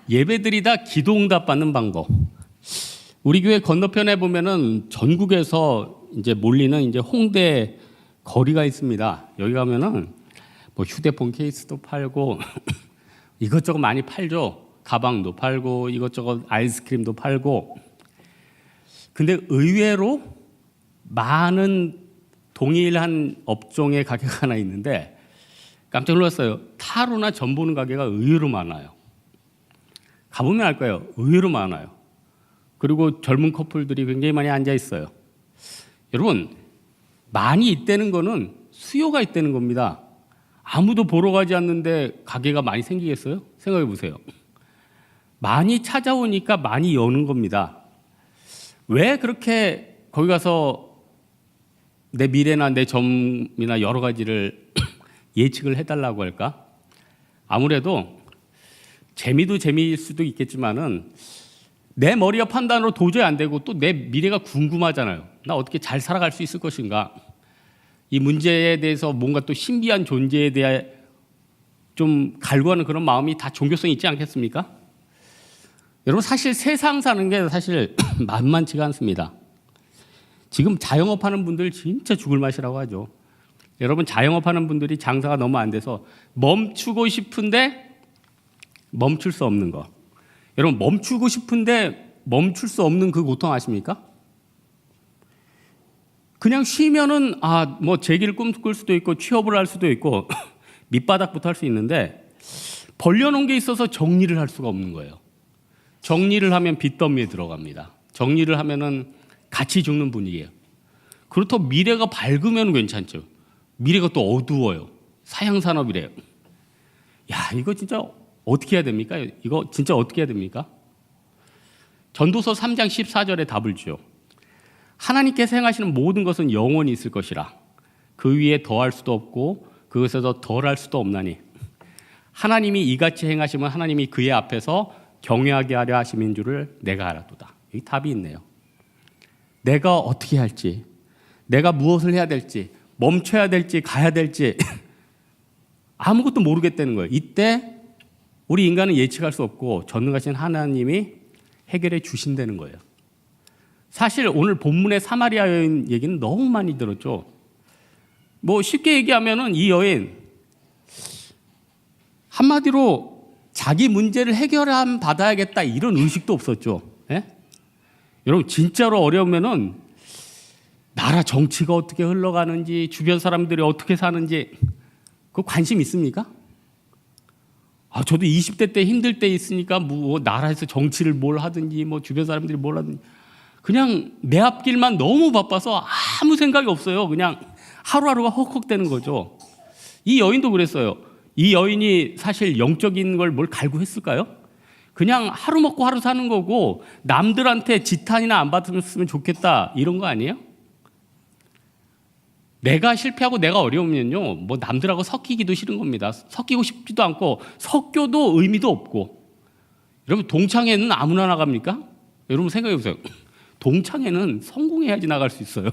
예배드리다 기도응답 받는 방법. 우리 교회 건너편에 보면은 전국에서 이제 몰리는 이제 홍대 거리가 있습니다. 여기 가면은 뭐 휴대폰 케이스도 팔고 이것저것 많이 팔죠. 가방도 팔고 이것저것 아이스크림도 팔고. 근데 의외로 많은 동일한 업종의 가게가 하나 있는데 깜짝 놀랐어요. 타로나 점 보는 가게가 의외로 많아요. 가보면 알 거예요. 의외로 많아요. 그리고 젊은 커플들이 굉장히 많이 앉아 있어요. 여러분, 많이 있다는 거는 수요가 있다는 겁니다. 아무도 보러 가지 않는데 가게가 많이 생기겠어요? 생각해 보세요. 많이 찾아오니까 많이 여는 겁니다. 왜 그렇게 거기 가서 내 미래나 내 점이나 여러 가지를 예측을 해달라고 할까? 아무래도 재미도 재미일 수도 있겠지만은 내 머리와 판단으로 도저히 안 되고 또 내 미래가 궁금하잖아요. 나 어떻게 잘 살아갈 수 있을 것인가? 이 문제에 대해서 뭔가 또 신비한 존재에 대해 좀 갈구하는 그런 마음이 다 종교성이 있지 않겠습니까? 여러분, 사실 세상 사는 게 사실 만만치가 않습니다. 지금 자영업하는 분들 진짜 죽을 맛이라고 하죠. 여러분, 자영업하는 분들이 장사가 너무 안 돼서 멈추고 싶은데 멈출 수 없는 거. 여러분, 멈추고 싶은데 멈출 수 없는 그 고통 아십니까? 그냥 쉬면은 뭐 재기를 꿈꿀 수도 있고 취업을 할 수도 있고 밑바닥부터 할 수 있는데 벌려놓은 게 있어서 정리를 할 수가 없는 거예요. 정리를 하면 빚더미에 들어갑니다. 정리를 하면은 같이 죽는 분위기예요. 그렇다고 미래가 밝으면 괜찮죠. 미래가 또 어두워요. 사양산업이래요. 야, 이거 진짜 어떻게 해야 됩니까? 이거 진짜 어떻게 해야 됩니까? 전도서 3장 14절에 답을 주죠. 하나님께서 행하시는 모든 것은 영원히 있을 것이라. 그 위에 더할 수도 없고 그것에서 덜할 수도 없나니. 하나님이 이같이 행하시면 하나님이 그의 앞에서 경외하게 하려 하심인 줄을 내가 알았도다. 이 답이 있네요. 내가 어떻게 할지, 내가 무엇을 해야 될지, 멈춰야 될지, 가야 될지 아무것도 모르겠다는 거예요. 이때 우리 인간은 예측할 수 없고 전능하신 하나님이 해결해 주신다는 거예요. 사실 오늘 본문의 사마리아 여인 얘기는 너무 많이 들었죠. 뭐 쉽게 얘기하면은 이 여인 한마디로 자기 문제를 해결함 받아야겠다 이런 의식도 없었죠. 예? 여러분, 진짜로 어려우면은 나라 정치가 어떻게 흘러가는지, 주변 사람들이 어떻게 사는지 그 관심 있습니까? 저도 20대 때 힘들 때 있으니까 뭐 나라에서 정치를 뭘 하든지 뭐 주변 사람들이 뭘 하든지 그냥 내 앞길만 너무 바빠서 아무 생각이 없어요. 그냥 하루하루가 헉헉대는 거죠. 이 여인도 그랬어요. 이 여인이 사실 영적인 걸 뭘 갈구했을까요? 그냥 하루 먹고 하루 사는 거고 남들한테 지탄이나 안 받았으면 좋겠다 이런 거 아니에요? 내가 실패하고 내가 어려우면요, 뭐 남들하고 섞이기도 싫은 겁니다. 섞이고 싶지도 않고 섞여도 의미도 없고. 여러분, 동창회는 아무나 나갑니까? 여러분 생각해 보세요. 동창회는 성공해야지 나갈 수 있어요.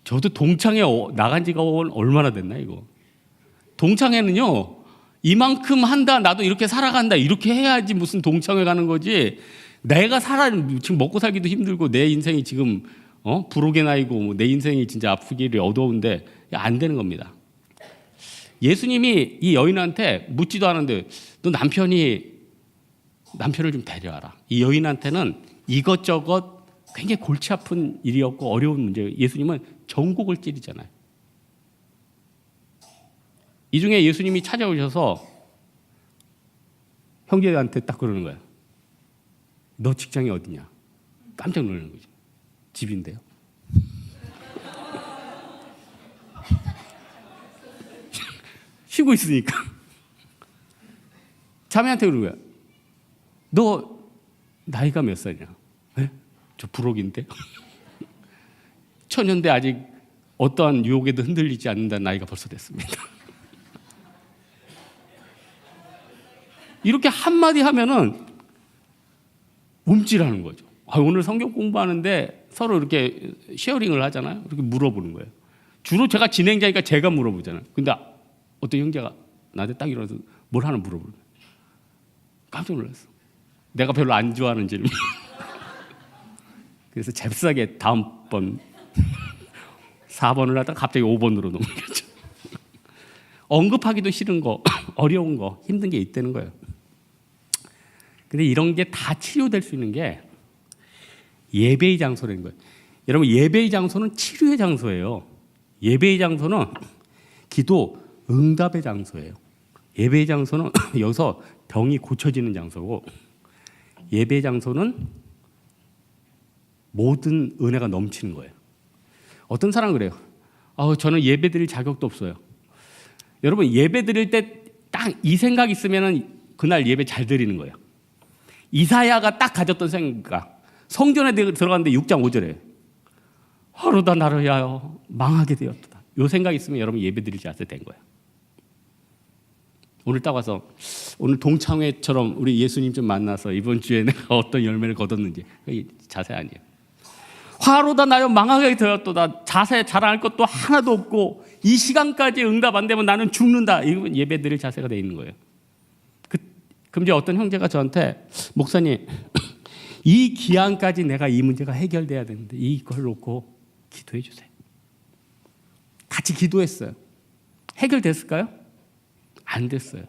저도 동창회 나간 지가 얼마나 됐나 이거. 동창회는요, 이만큼 한다, 나도 이렇게 살아간다 이렇게 해야지 무슨 동창회 가는 거지. 내가 지금 먹고 살기도 힘들고 내 인생이 지금 부록의 나이고 내 인생이 진짜 아프기를 어두운데 안 되는 겁니다. 예수님이 이 여인한테 묻지도 않은데 너 남편을 좀 데려와라. 이 여인한테는 이것저것 굉장히 골치 아픈 일이었고 어려운 문제예요. 예수님은 전곡을 찌르잖아요. 이 중에 예수님이 찾아오셔서 형제한테 딱 그러는 거예요. 너 직장이 어디냐? 깜짝 놀라는 거죠. 집인데요. 쉬고 있으니까. 자매한테 그러는 거야. 너 나이가 몇 살이냐? 네? 저 부록인데. 처녀인데 아직 어떠한 유혹에도 흔들리지 않는다는 나이가 벌써 됐습니다. 이렇게 한마디 하면은 움찔하는 거죠. 오늘 성경 공부하는데 서로 이렇게 쉐어링을 하잖아요. 이렇게 물어보는 거예요. 주로 제가 진행자니까 제가 물어보잖아요. 근데 어떤 형제가 나한테 딱 일어나서 뭘 하나 물어보는 거예요. 깜짝 놀랐어. 내가 별로 안 좋아하는 질문. 그래서 잽싸게 다음번 4번을 하다가 갑자기 5번으로 넘겼죠. 언급하기도 싫은 거, 어려운 거, 힘든 게 있다는 거예요. 근데 이런 게 다 치료될 수 있는 게 예배의 장소라는 거예요. 여러분, 예배의 장소는 치료의 장소예요. 예배의 장소는 기도 응답의 장소예요. 예배의 장소는 여기서 병이 고쳐지는 장소고, 예배의 장소는 모든 은혜가 넘치는 거예요. 어떤 사람은 그래요. 저는 예배 드릴 자격도 없어요. 여러분, 예배 드릴 때 딱 이 생각이 있으면 그날 예배 잘 드리는 거예요. 이사야가 딱 가졌던 생각. 성전에 들어갔는데 6장 5절에 하루다 나를 위하여 망하게 되었다. 이 생각이 있으면 여러분 예배 드릴 자세 된 거예요. 오늘 딱 와서 오늘 동창회처럼 우리 예수님 좀 만나서 이번 주에 내가 어떤 열매를 거뒀는지, 자세 아니에요. 화로다 나여 망하게 되었도다. 자세 자랑할 것도 하나도 없고 이 시간까지 응답 안 되면 나는 죽는다. 이건 예배 드릴 자세가 돼 있는 거예요. 그럼 이제 어떤 형제가 저한테, 목사님, 이 기한까지 내가 이 문제가 해결돼야 되는데 이걸 놓고 기도해 주세요. 같이 기도했어요. 해결됐을까요? 안 됐어요.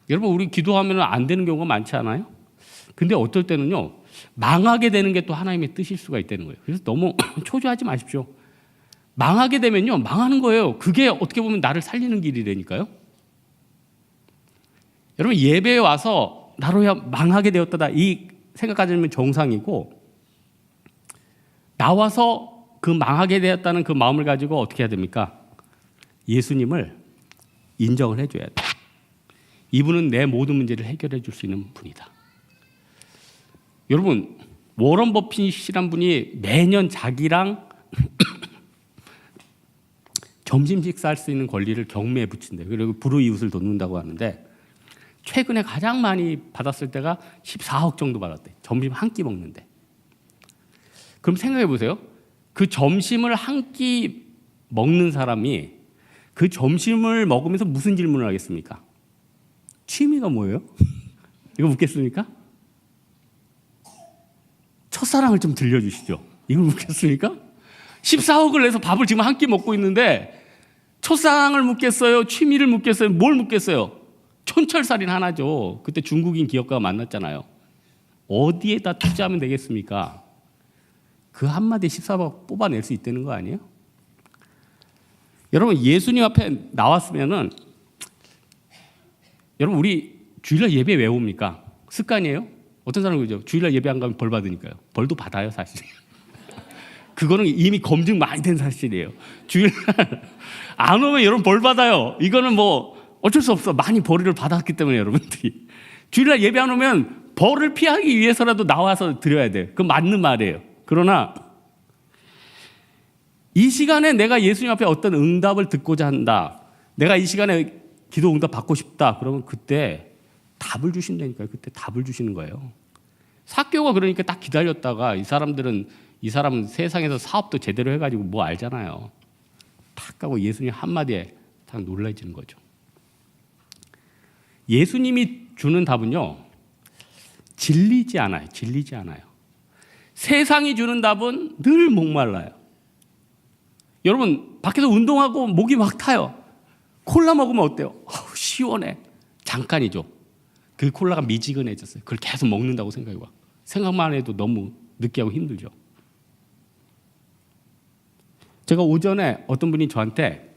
여러분, 우리 기도하면 안 되는 경우가 많지 않아요? 근데 어떨 때는요, 망하게 되는 게 또 하나님의 뜻일 수가 있다는 거예요. 그래서 너무 초조하지 마십시오. 망하게 되면요, 망하는 거예요. 그게 어떻게 보면 나를 살리는 길이라니까요. 여러분, 예배에 와서 나로야 망하게 되었다, 이 생각 가지면 정상이고, 나와서 그 망하게 되었다는 그 마음을 가지고 어떻게 해야 됩니까? 예수님을 인정을 해줘야 돼. 이분은 내 모든 문제를 해결해 줄 수 있는 분이다. 여러분, 워런 버핏이란 분이 매년 자기랑 점심 식사할 수 있는 권리를 경매에 붙인대요. 그리고 불우이웃을 돕는다고 하는데, 최근에 가장 많이 받았을 때가 14억 정도 받았대. 점심 한 끼 먹는데. 그럼 생각해 보세요. 그 점심을 한 끼 먹는 사람이 그 점심을 먹으면서 무슨 질문을 하겠습니까? 취미가 뭐예요? 이거 묻겠습니까? 첫사랑을 좀 들려주시죠. 이걸 묻겠습니까? 14억을 내서 밥을 지금 한 끼 먹고 있는데 첫사랑을 묻겠어요? 취미를 묻겠어요? 뭘 묻겠어요? 촌철살인 하나죠. 그때 중국인 기업가가 만났잖아요. 어디에다 투자하면 되겠습니까? 그 한마디에 14억 뽑아낼 수 있다는 거 아니에요? 여러분, 예수님 앞에 나왔으면은, 여러분, 우리 주일날 예배 왜 옵니까? 습관이에요? 어떤 사람은 그러죠. 주일날 예배 안 가면 벌 받으니까요. 벌도 받아요, 사실. 그거는 이미 검증 많이 된 사실이에요. 주일날 안 오면 여러분 벌 받아요. 이거는 뭐 어쩔 수 없어. 많이 벌을 받았기 때문에 여러분들이. 주일날 예배 안 오면 벌을 피하기 위해서라도 나와서 드려야 돼요. 그건 맞는 말이에요. 그러나 이 시간에 내가 예수님 앞에 어떤 응답을 듣고자 한다. 내가 이 시간에 기도 응답 받고 싶다. 그러면 그때 답을 주신다니까요. 그때 답을 주시는 거예요. 삭개오가 그러니까 딱 기다렸다가 이 사람은 세상에서 사업도 제대로 해가지고 뭐 알잖아요. 탁 가고 예수님 한마디에 딱 놀라지는 거죠. 예수님이 주는 답은요, 질리지 않아요. 질리지 않아요. 세상이 주는 답은 늘 목말라요. 여러분, 밖에서 운동하고 목이 막 타요. 콜라 먹으면 어때요? 시원해. 잠깐이죠. 그 콜라가 미지근해졌어요. 그걸 계속 먹는다고 생각해봐. 생각만 해도 너무 느끼하고 힘들죠. 제가 오전에 어떤 분이 저한테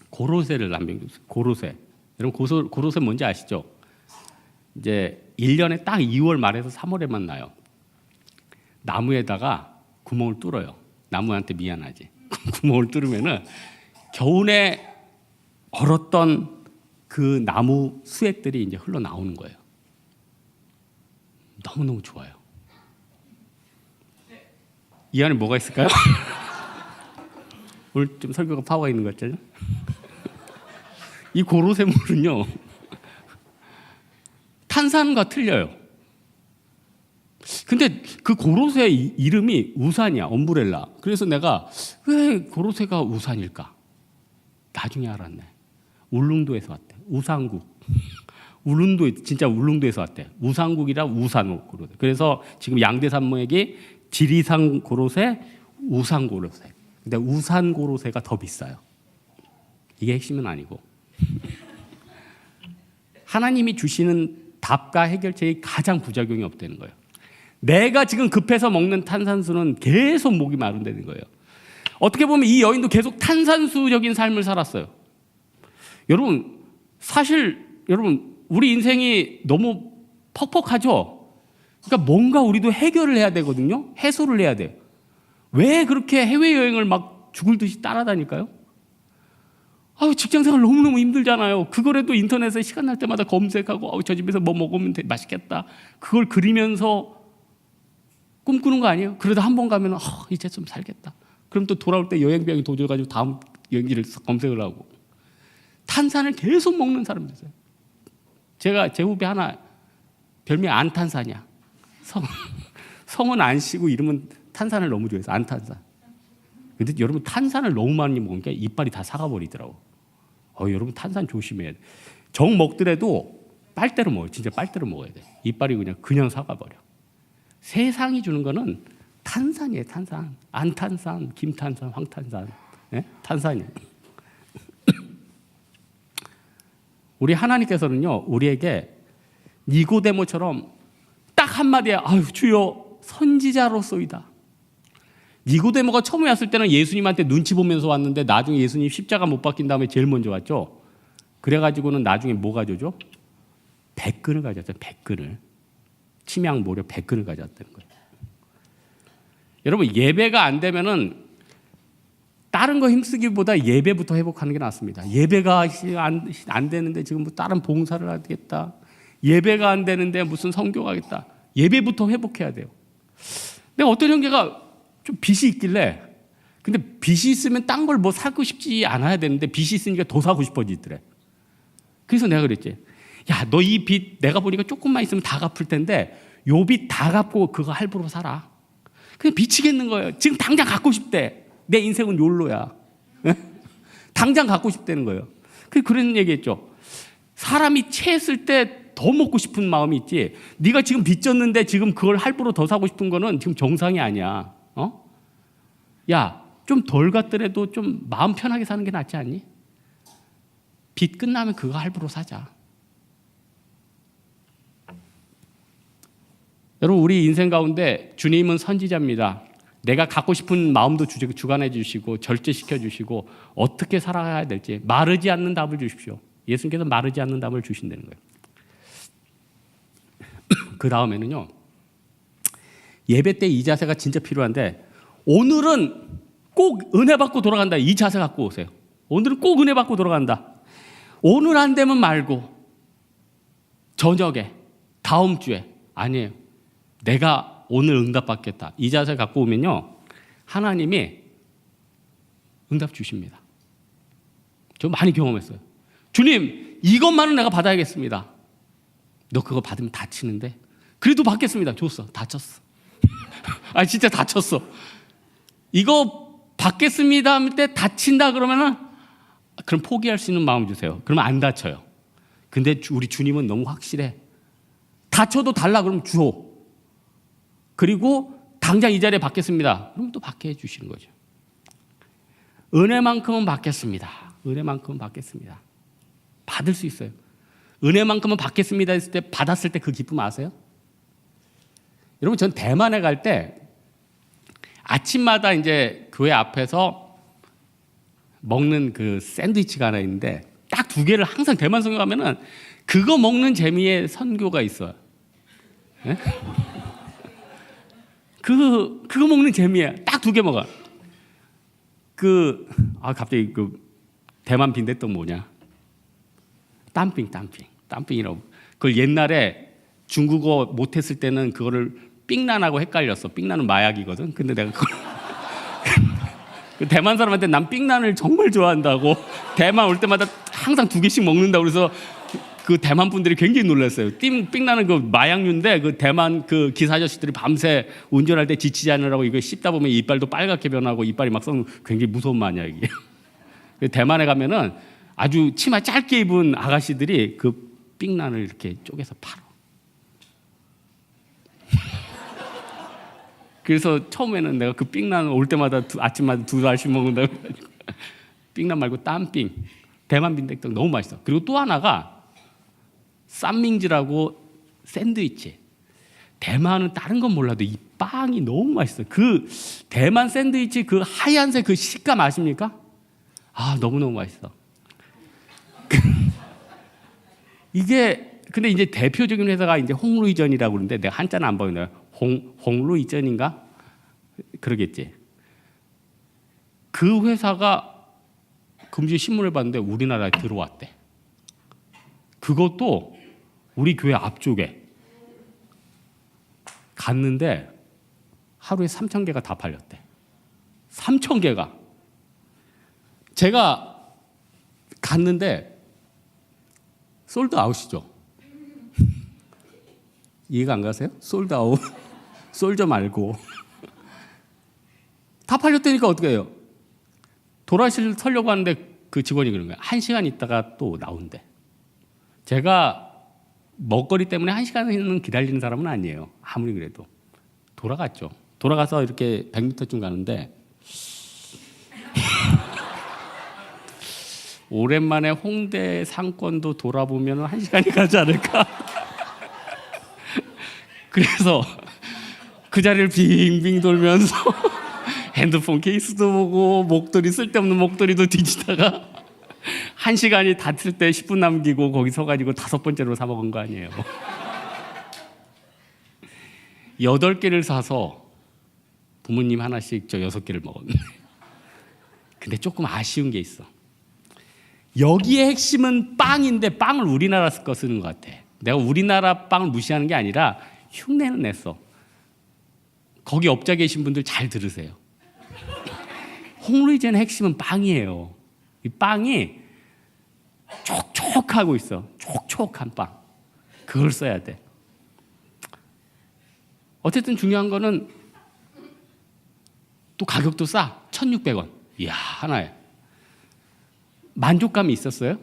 고로쇠를 한 병 줬어요. 고로쇠. 여러분, 고로쇠 뭔지 아시죠? 이제 1년에 딱 2월 말에서 3월에만 나요. 나무에다가 구멍을 뚫어요. 나무한테 미안하지. 구멍을 뚫으면은 겨울에 얼었던 그 나무 수액들이 이제 흘러나오는 거예요. 너무너무 좋아요. 이 안에 뭐가 있을까요? 오늘 좀 설교가 파워가 있는 것 같죠? 이 고로쇠물은요, 탄산과 틀려요. 근데 그 고로쇠 이름이 우산이야, 엄브렐라. 그래서 내가 왜 고로쇠가 우산일까? 나중에 알았네. 울릉도에서 왔대. 우산국. 진짜 울릉도에서 왔대. 우산국이라 우산국으로. 그래서 지금 양대산맥이 지리산 고로쇠, 우산 고로쇠. 근데 우산 고로쇠가 더 비싸요. 이게 핵심은 아니고. 하나님이 주시는 답과 해결책이 가장 부작용이 없다는 거예요. 내가 지금 급해서 먹는 탄산수는 계속 목이 마른다는 거예요. 어떻게 보면 이 여인도 계속 탄산수적인 삶을 살았어요. 여러분, 사실 우리 인생이 너무 퍽퍽하죠? 그러니까 뭔가 우리도 해결을 해야 되거든요. 해소를 해야 돼요. 왜 그렇게 해외여행을 막 죽을 듯이 따라다닐까요? 직장생활 너무너무 힘들잖아요. 그거라도 인터넷에 시간 날 때마다 검색하고 저 집에서 뭐 먹으면 맛있겠다. 그걸 그리면서 꿈꾸는 거 아니에요? 그러다 한 번 가면 이제 좀 살겠다. 그럼 또 돌아올 때 여행비용이 도져가지고 다음 여행지를 검색을 하고. 탄산을 계속 먹는 사람들 있어요. 제 후배 하나 별명이 안탄산이야. 성은 안 쉬고 이름은 탄산을 너무 좋아해서 안탄산. 근데 여러분 탄산을 너무 많이 먹으니까 이빨이 다 사가버리더라고. 여러분 탄산 조심해야 돼. 정 먹더라도 빨대로 먹어요. 진짜 빨대로 먹어야 돼. 이빨이 그냥 사가버려. 세상이 주는 거는 탄산이에요. 탄산. 안탄산, 김탄산, 황탄산. 네? 탄산이에요. 우리 하나님께서는요, 우리에게 니고데모처럼 딱 한마디에 주여 선지자로소이다. 니고데모가 처음에 왔을 때는 예수님한테 눈치 보면서 왔는데 나중에 예수님 십자가 못 박힌 다음에 제일 먼저 왔죠. 그래가지고는 나중에 뭐 가져죠? 백근을 가졌어요. 백근을. 침양 모략 백근을 가졌다는 거예요. 여러분 예배가 안 되면은 다른 거 힘쓰기보다 예배부터 회복하는 게 낫습니다. 예배가 안 되는데 지금 뭐 다른 봉사를 하겠다. 예배가 안 되는데 무슨 선교 가겠다. 예배부터 회복해야 돼요. 내가 어떤 형제가 좀 빚이 있길래 근데 빚이 있으면 딴 걸 뭐 사고 싶지 않아야 되는데 빚이 있으니까 더 사고 싶어지더래. 그래서 내가 그랬지. 야, 너 이 빚 내가 보니까 조금만 있으면 다 갚을 텐데 요 빚 다 갚고 그거 할부로 살아. 그냥 미치겠는 거예요. 지금 당장 갖고 싶대. 내 인생은 욜로야. 당장 갖고 싶다는 거예요. 그런 얘기했죠. 사람이 체했을 때 더 먹고 싶은 마음이 있지. 네가 지금 빚졌는데 지금 그걸 할부로 더 사고 싶은 거는 지금 정상이 아니야. 야, 좀 덜 갖더라도 좀 마음 편하게 사는 게 낫지 않니? 빚 끝나면 그거 할부로 사자. 여러분 우리 인생 가운데 주님은 선지자입니다. 내가 갖고 싶은 마음도 주관해 주시고 절제시켜 주시고 어떻게 살아가야 될지 마르지 않는 답을 주십시오. 예수님께서 마르지 않는 답을 주신다는 거예요. 그 다음에는요. 예배 때 이 자세가 진짜 필요한데 오늘은 꼭 은혜 받고 돌아간다. 이 자세 갖고 오세요. 오늘은 꼭 은혜 받고 돌아간다. 오늘 안 되면 말고 저녁에 다음 주에 아니에요. 내가 오늘 응답 받겠다. 이 자세 갖고 오면요. 하나님이 응답 주십니다. 저 많이 경험했어요. 주님 이것만은 내가 받아야겠습니다. 너 그거 받으면 다치는데 그래도 받겠습니다. 줬어. 다쳤어. 진짜 다쳤어. 이거 받겠습니다 할 때 다친다 그러면은 그럼 포기할 수 있는 마음 주세요. 그러면 안 다쳐요. 근데 우리 주님은 너무 확실해. 다쳐도 달라 그러면 줘. 그리고 당장 이 자리에 받겠습니다. 그럼 또 받게 해주시는 거죠. 은혜만큼은 받겠습니다. 은혜만큼은 받겠습니다. 받을 수 있어요. 은혜만큼은 받겠습니다 했을 때 받았을 때 그 기쁨 아세요? 여러분 전 대만에 갈 때 아침마다 이제 교회 앞에서 먹는 그 샌드위치가 하나 있는데 딱 두 개를 항상 대만 선교 가면은 그거 먹는 재미의 선교가 있어요. 네? 그거 먹는 재미에 딱 두 개 먹어. 갑자기 대만 빈대떡 뭐냐? 땀핑이라고. 그걸 옛날에 중국어 못했을 때는 그거를 삥난하고 헷갈렸어. 삥난은 마약이거든. 근데 내가 그 대만 사람한테 난 삥난을 정말 좋아한다고 대만 올 때마다 항상 두 개씩 먹는다고 그래서 그 대만 분들이 굉장히 놀랐어요. 삥난은 그 마약류인데 그 대만 그 기사 아저씨들이 밤새 운전할 때 지치지 않으라고 이거 씹다 보면 이빨도 빨갛게 변하고 이빨이 막 썩는 굉장히 무서운 마약이에요. 대만에 가면은 아주 치마 짧게 입은 아가씨들이 그 삥난을 이렇게 쪼개서 팔아. 그래서 처음에는 내가 그 삥난 올 때마다 아침마다 2알씩 먹는다고 해가지고 삥난 말고 땀삥, 대만 빈대떡 너무 맛있어. 그리고 또 하나가 쌈밍즈라고 샌드위치. 대만은 다른 건 몰라도 이 빵이 너무 맛있어. 그 대만 샌드위치 그 하얀색 그 식감 아십니까? 아, 너무너무 맛있어. 이게 근데 이제 대표적인 회사가 이제 홍루이전이라고 그러는데 내가 한자는 안 보이네요. 홍루이전인가? 그러겠지. 그 회사가 금주에 신문을 봤는데 우리나라에 들어왔대. 그것도 우리 교회 앞쪽에 갔는데 하루에 3,000개가 다 팔렸대. 3,000개가. 제가 갔는데 솔드 아웃이죠. 이해가 안 가세요? 솔드 아웃. 솔저 말고. 다 팔렸다니까 어떻게 해요? 도라실 설려고 하는데 그 직원이 그런 거예요. 1시간 있다가 또 나온대. 제가 먹거리 때문에 1시간은 기다리는 사람은 아니에요. 아무리 그래도. 돌아갔죠. 돌아가서 이렇게 100m쯤 가는데 오랜만에 홍대 상권도 돌아보면 1시간이 가지 않을까. 그래서 그 자리를 빙빙 돌면서 핸드폰 케이스도 보고 목도리 쓸데없는 목도리도 뒤지다가 1시간이 닿을 때 10분 남기고 거기 서가지고 5번째로 사 먹은 거 아니에요. 8개를 사서 부모님 하나씩 저 6개를 먹었는데 근데 조금 아쉬운 게 있어. 여기의 핵심은 빵인데 빵을 우리나라 거 쓰는 것 같아. 내가 우리나라 빵을 무시하는 게 아니라 흉내는 냈어. 거기 업자 계신 분들 잘 들으세요. 홍루이젠의 핵심은 빵이에요. 이 빵이 촉촉하고 있어. 촉촉한 빵. 그걸 써야 돼. 어쨌든 중요한 거는 또 가격도 싸. 1,600원. 이야, 하나에. 만족감이 있었어요?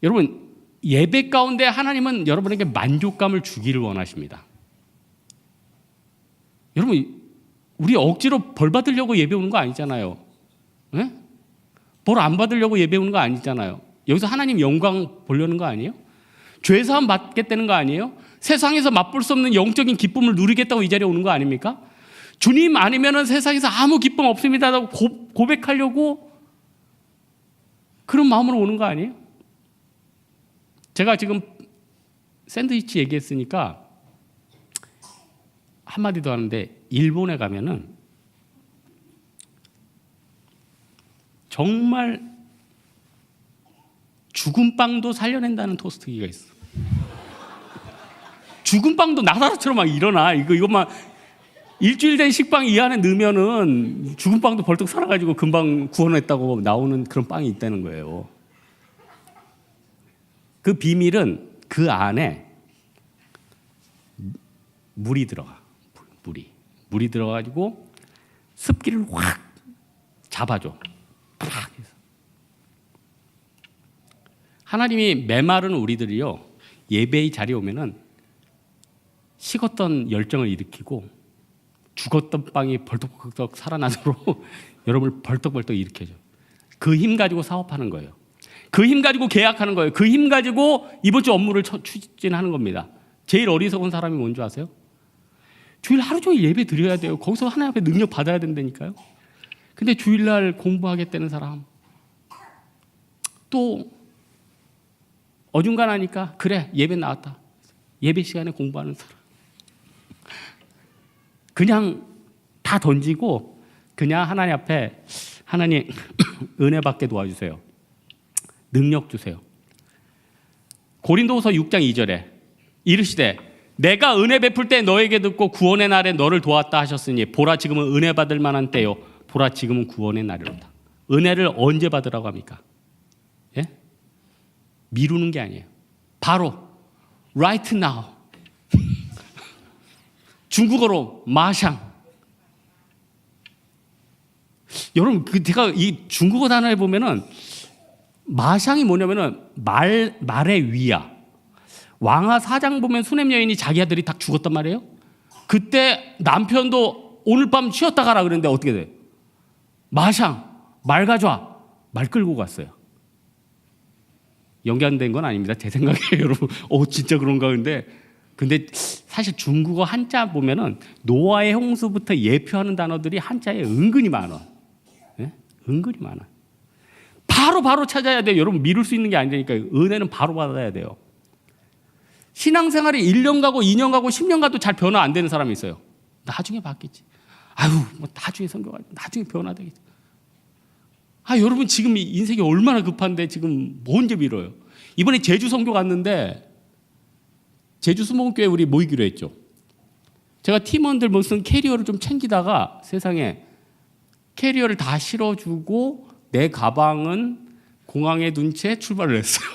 여러분, 예배 가운데 하나님은 여러분에게 만족감을 주기를 원하십니다. 여러분, 우리 억지로 벌 받으려고 예배 오는 거 아니잖아요. 네? 벌 안 받으려고 예배 오는 거 아니잖아요. 여기서 하나님 영광 보려는 거 아니에요? 죄사함 받겠다는 거 아니에요? 세상에서 맛볼 수 없는 영적인 기쁨을 누리겠다고 이 자리에 오는 거 아닙니까? 주님 아니면은 세상에서 아무 기쁨 없습니다 라고 고백하려고 그런 마음으로 오는 거 아니에요? 제가 지금 샌드위치 얘기했으니까 한마디 더 하는데 일본에 가면은 정말 죽은 빵도 살려낸다는 토스트기가 있어. 죽은 빵도 나사로처럼 막 일어나. 이것만 일주일 된 식빵 이 안에 넣으면은 죽은 빵도 벌떡 살아가지고 금방 구원했다고 나오는 그런 빵이 있다는 거예요. 그 비밀은 그 안에 물이 들어가. 물이 들어가지고 습기를 확 잡아줘. 팍 해서. 하나님이 메마른 우리들이요 예배의 자리에 오면은 식었던 열정을 일으키고 죽었던 빵이 벌떡벌떡 살아나도록 여러분을 벌떡벌떡 일으켜줘. 그 힘 가지고 사업하는 거예요. 그 힘 가지고 계약하는 거예요. 그 힘 가지고 이번 주 업무를 추진하는 겁니다. 제일 어리석은 사람이 뭔지 아세요? 주일 하루 종일 예배 드려야 돼요. 거기서 하나님 앞에 능력 받아야 된다니까요. 근데 주일날 공부하겠다는 사람 또 어중간하니까 그래 예배 나왔다. 예배 시간에 공부하는 사람 그냥 다 던지고 그냥 하나님 앞에 하나님 은혜 받게 도와주세요. 능력 주세요. 고린도후서 6장 2절에 이르시되 내가 은혜 베풀 때 너에게 듣고 구원의 날에 너를 도왔다 하셨으니 보라 지금은 은혜 받을 만한 때요 보라 지금은 구원의 날이로다. 은혜를 언제 받으라고 합니까? 예? 미루는 게 아니에요. 바로 right now. 중국어로 마샹. 여러분 제가 이 중국어 단어에 보면은 마샹이 뭐냐면은 말의 위야. 왕하 4장 보면 수냄 여인이 자기 아들이 다 죽었단 말이에요. 그때 남편도 오늘 밤 쉬었다 가라 그랬는데 어떻게 돼? 마샹, 말 가져와. 말 끌고 갔어요. 연관된 건 아닙니다. 제 생각에 여러분, 진짜 그런가 근데 사실 중국어 한자 보면은 노아의 홍수부터 예표하는 단어들이 한자에 은근히 많아. 네? 은근히 많아. 바로 찾아야 돼요. 여러분 미룰 수 있는 게 아니니까 은혜는 바로 받아야 돼요. 신앙생활이 1년 가고 2년 가고 10년 가도 잘 변화 안 되는 사람이 있어요. 나중에 받겠지. 뭐 나중에 성경하지. 나중에 변화되겠지. 여러분 지금 인생이 얼마나 급한데 지금 언제 미뤄요? 이번에 제주 선교 갔는데 제주 수목교회 우리 모이기로 했죠. 제가 팀원들 무슨 캐리어를 좀 챙기다가 세상에 캐리어를 다 실어주고 내 가방은 공항에 둔 채 출발을 했어요.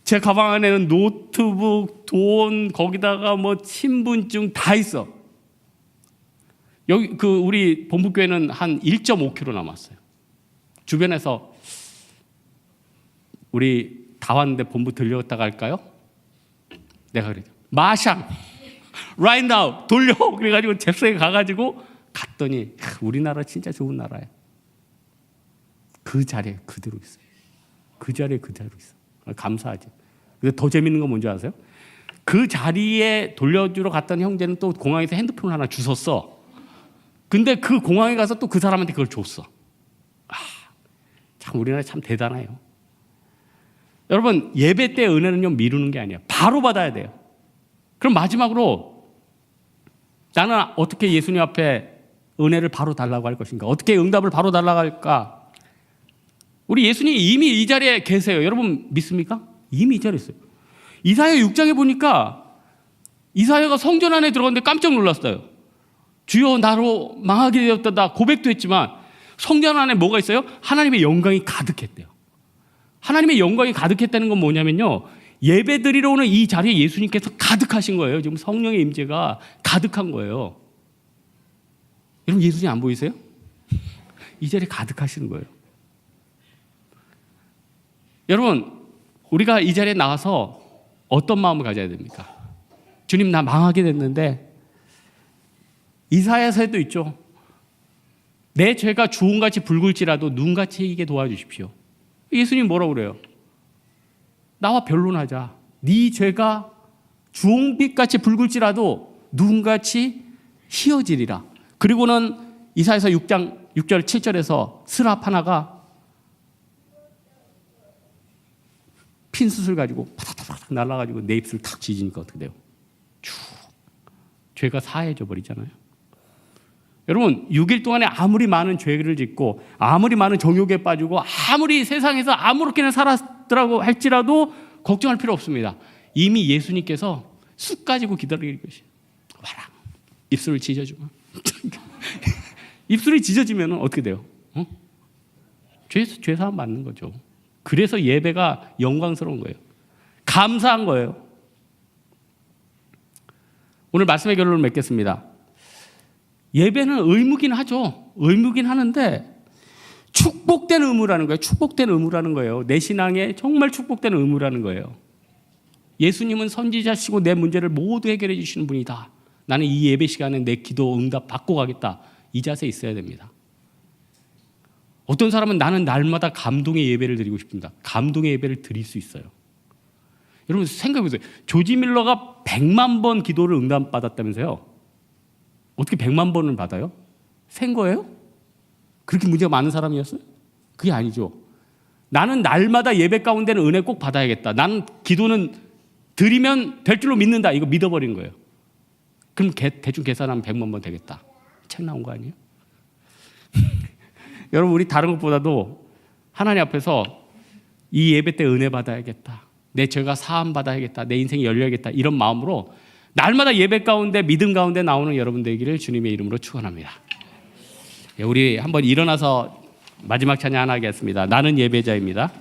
제 가방 안에는 노트북, 돈, 거기다가 뭐 신분증 다 있어. 여기 우리 본부교회는 한 1.5km 남았어요. 주변에서 우리 다 왔는데 본부 들렸다 갈까요? 내가 그랬죠. 마샹, right now, 돌려. 그래가지고 잽싸게 가가지고 갔더니 우리나라 진짜 좋은 나라예요. 그 자리에 그대로 있어요. 그 자리에 그대로 있어. 감사하지. 근데 더 재밌는 건 뭔지 아세요? 그 자리에 돌려주러 갔던 형제는 또 공항에서 핸드폰을 하나 주웠어. 근데 그 공항에 가서 또 그 사람한테 그걸 줬어. 참 우리나라 참 대단해요. 여러분 예배 때 은혜는요 미루는 게 아니에요. 바로 받아야 돼요. 그럼 마지막으로 나는 어떻게 예수님 앞에 은혜를 바로 달라고 할 것인가? 어떻게 응답을 바로 달라고 할까? 우리 예수님이 이미 이 자리에 계세요. 여러분 믿습니까? 이미 이 자리에 있어요. 이사야 6장에 보니까 이사야가 성전 안에 들어갔는데 깜짝 놀랐어요. 주여 나로 망하게 되었다 고백도 했지만 성전 안에 뭐가 있어요? 하나님의 영광이 가득했대요. 하나님의 영광이 가득했다는 건 뭐냐면요, 예배 드리러 오는 이 자리에 예수님께서 가득하신 거예요. 지금 성령의 임재가 가득한 거예요. 여러분 예수님 안 보이세요? 이 자리에 가득하시는 거예요. 여러분 우리가 이 자리에 나와서 어떤 마음을 가져야 됩니까? 주님 나 망하게 됐는데, 이사야서에도 있죠. 내 죄가 주홍같이 붉을지라도 눈같이 이게 도와주십시오. 예수님 뭐라고 그래요? 나와 변론하자. 네 죄가 주홍빛같이 붉을지라도 눈같이 희어지리라. 그리고는 이사야서 6장 6절 7절에서 스랍 하나가 핀 숯을 가지고 파닥파닥 날아가지고 내 입술을 탁 지지니까 어떻게 돼요? 쭉 죄가 사해져 버리잖아요. 여러분 6일 동안에 아무리 많은 죄를 짓고 아무리 많은 정욕에 빠지고 아무리 세상에서 아무렇게나 살았더라고 할지라도 걱정할 필요 없습니다. 이미 예수님께서 쑥 가지고 기다릴 것이에요. 와라 입술을 찢어주면 입술이 찢어지면 어떻게 돼요? 죄사함 받는 거죠. 그래서 예배가 영광스러운 거예요. 감사한 거예요. 오늘 말씀의 결론을 맺겠습니다. 예배는 의무긴 하죠. 의무긴 하는데 축복된 의무라는 거예요. 축복된 의무라는 거예요. 내 신앙에 정말 축복된 의무라는 거예요. 예수님은 선지자시고 내 문제를 모두 해결해 주시는 분이다. 나는 이 예배 시간에 내 기도 응답 받고 가겠다. 이 자세에 있어야 됩니다. 어떤 사람은 나는 날마다 감동의 예배를 드리고 싶습니다. 감동의 예배를 드릴 수 있어요. 여러분 생각해보세요. 조지 밀러가 100만 번 기도를 응답받았다면서요. 어떻게 100만 번을 받아요? 센 거예요? 그렇게 문제가 많은 사람이었어요? 그게 아니죠. 나는 날마다 예배 가운데는 은혜 꼭 받아야겠다. 나는 기도는 드리면 될 줄로 믿는다. 이거 믿어버린 거예요. 그럼 대충 계산하면 100만 번 되겠다. 책 나온 거 아니에요? 여러분 우리 다른 것보다도 하나님 앞에서 이 예배 때 은혜 받아야겠다. 내 죄가 사함 받아야겠다. 내 인생이 열려야겠다. 이런 마음으로 날마다 예배 가운데 믿음 가운데 나오는 여러분 되기를 주님의 이름으로 축원합니다. 우리 한번 일어나서 마지막 찬양 하나 하겠습니다. 나는 예배자입니다.